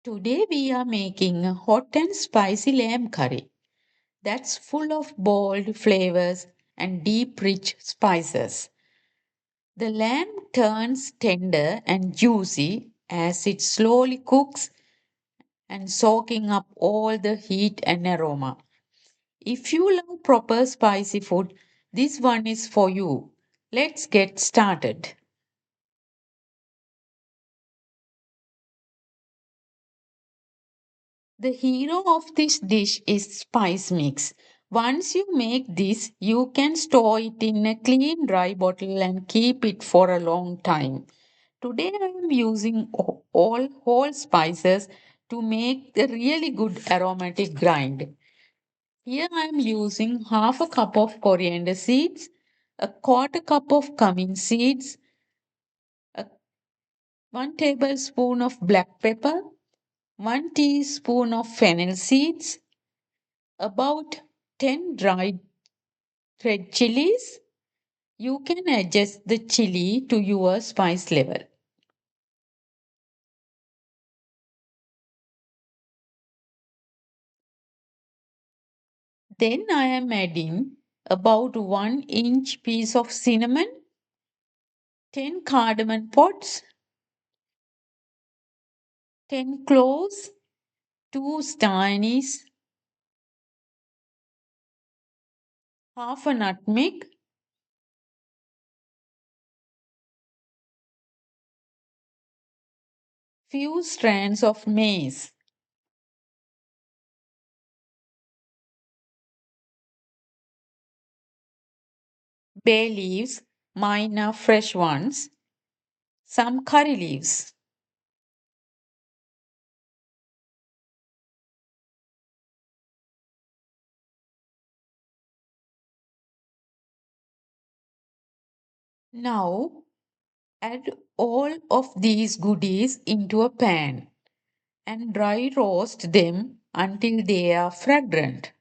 Today we are making a hot and spicy lamb curry that's full of bold flavors and deep rich spices. The lamb turns tender and juicy as it slowly cooks and soaking up all the heat and aroma. If you love proper spicy food, this one is for you. Let's get started. The hero of this dish is spice mix. Once you make this, you can store it in a clean dry bottle and keep it for a long time. Today I am using all whole spices to make the really good aromatic grind. Here I am using half a cup of coriander seeds, a quarter cup of cumin seeds, a 1 tablespoon of black pepper, 1 teaspoon of fennel seeds, about 10 dried red chilies. You can adjust the chili to your spice level. Then I am adding about 1-inch piece of cinnamon, 10 cardamom pods, 10 cloves, 2 star anise, half a nutmeg, few strands of mace, bay leaves, mine are fresh ones, some curry leaves. Now add all of these goodies into a pan and dry roast them until they are fragrant.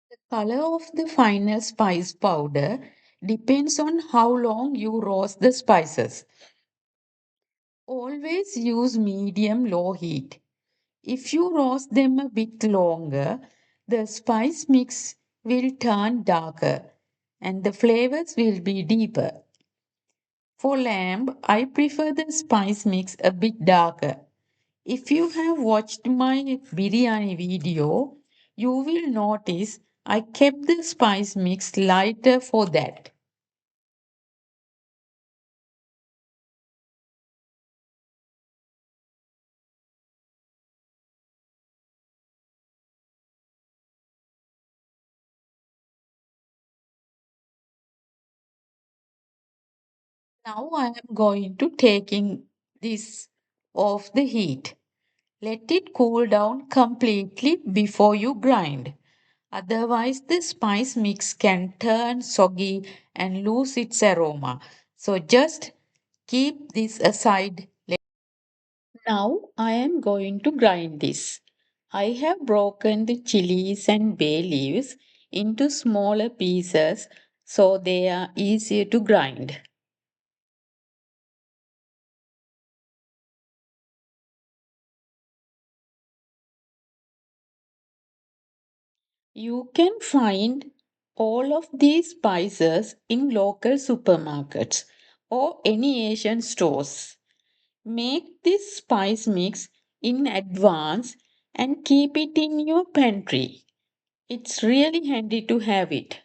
The color of the final spice powder depends on how long you roast the spices. Always use medium low heat. If you roast them a bit longer, the spice mix will turn darker and the flavors will be deeper. For lamb, I prefer the spice mix a bit darker. If you have watched my biryani video, you will notice I kept the spice mix lighter for that. Now I am going to taking this off the heat. Let it cool down completely before you grind. Otherwise, the spice mix can turn soggy and lose its aroma. So just keep this aside. Now I am going to grind this. I have broken the chilies and bay leaves into smaller pieces so they are easier to grind. You can find all of these spices in local supermarkets or any Asian stores. Make this spice mix in advance and keep it in your pantry. It's really handy to have it.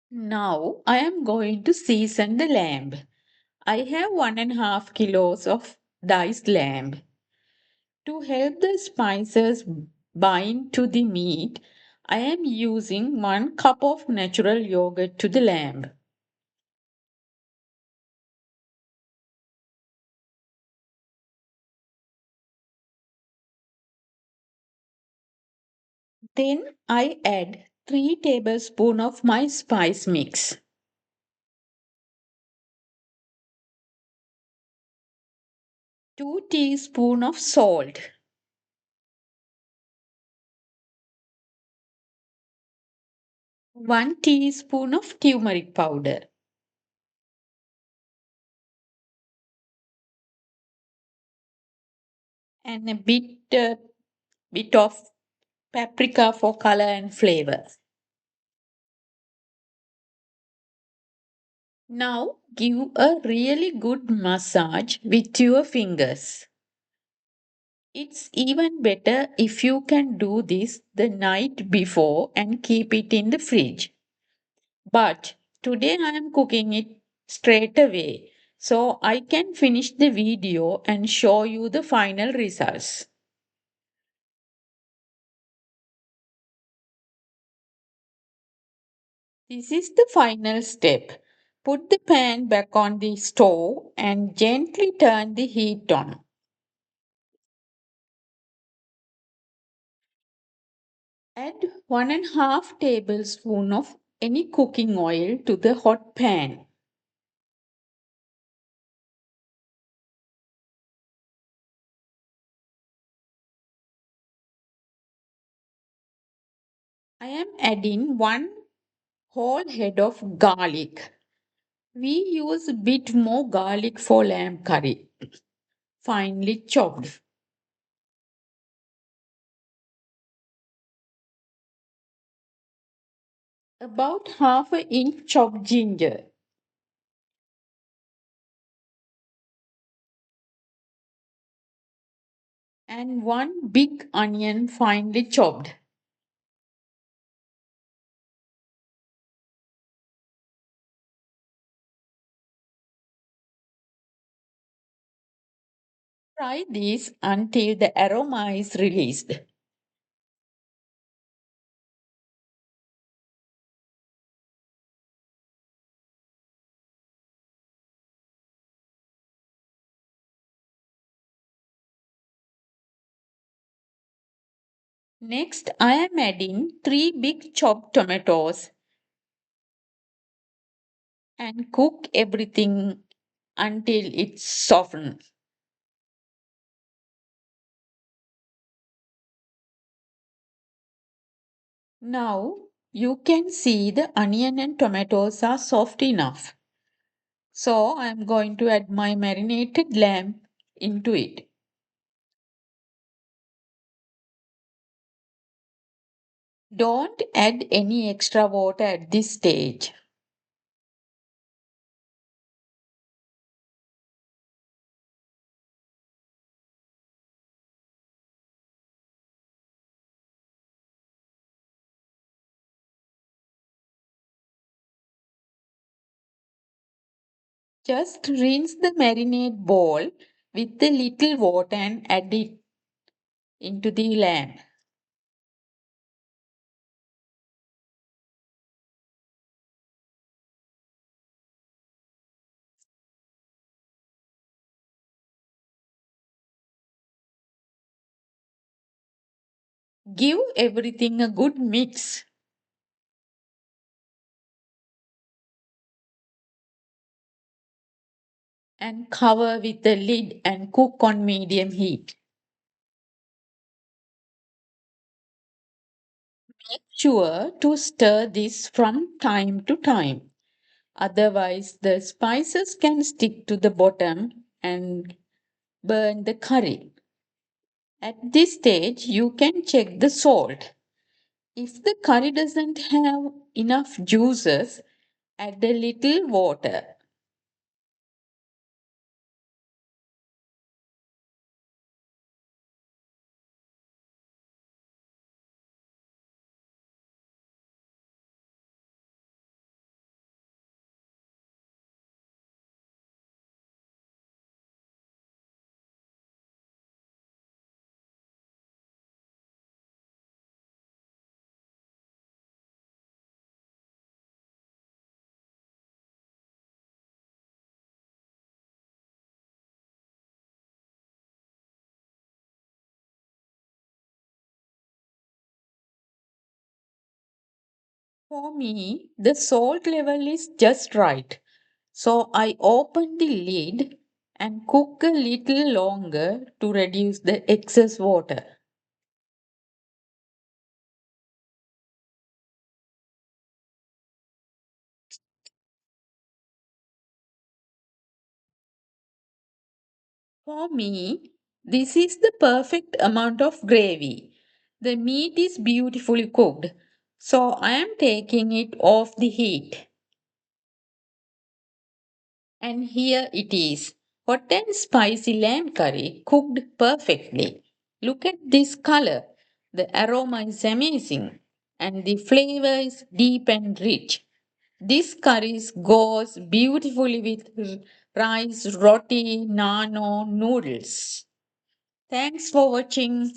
Now I am going to season the lamb. I have 1.5 kilos of diced lamb. To help the spices bind to the meat, I am using 1 cup of natural yogurt to the lamb. Then I add 3 tablespoons of my spice mix, 2 teaspoons of salt, 1 teaspoon of turmeric powder, and a bit of paprika for color and flavor. Now give a really good massage with your fingers. It's even better if you can do this the night before and keep it in the fridge. But today I am cooking it straight away so I can finish the video and show you the final results. This is the final step. Put the pan back on the stove and gently turn the heat on. Add 1.5 tablespoon of any cooking oil to the hot pan. I am adding 1 whole head of garlic. We use a bit more garlic for lamb curry, finely chopped. About half an inch chopped ginger and 1 big onion finely chopped. Fry this until the aroma is released. Next, I am adding 3 big chopped tomatoes and cook everything until it's softened. Now you can see the onion and tomatoes are soft enough. So I am going to add my marinated lamb into it. Don't add any extra water at this stage. Just rinse the marinade bowl with a little water and add it into the lamb. Give everything a good mix and cover with the lid and cook on medium heat. Sure to stir this from time to time. Otherwise, the spices can stick to the bottom and burn the curry. At this stage, you can check the salt. If the curry doesn't have enough juices, add a little water. For me, the salt level is just right. So I open the lid and cook a little longer to reduce the excess water. For me, this is the perfect amount of gravy. The meat is beautifully cooked, so I am taking it off the heat. And here it is, hot and spicy lamb curry cooked perfectly. Look at this color. The aroma is amazing and the flavor is deep and rich. This curry goes beautifully with rice, roti, naan or noodles. Thanks for watching.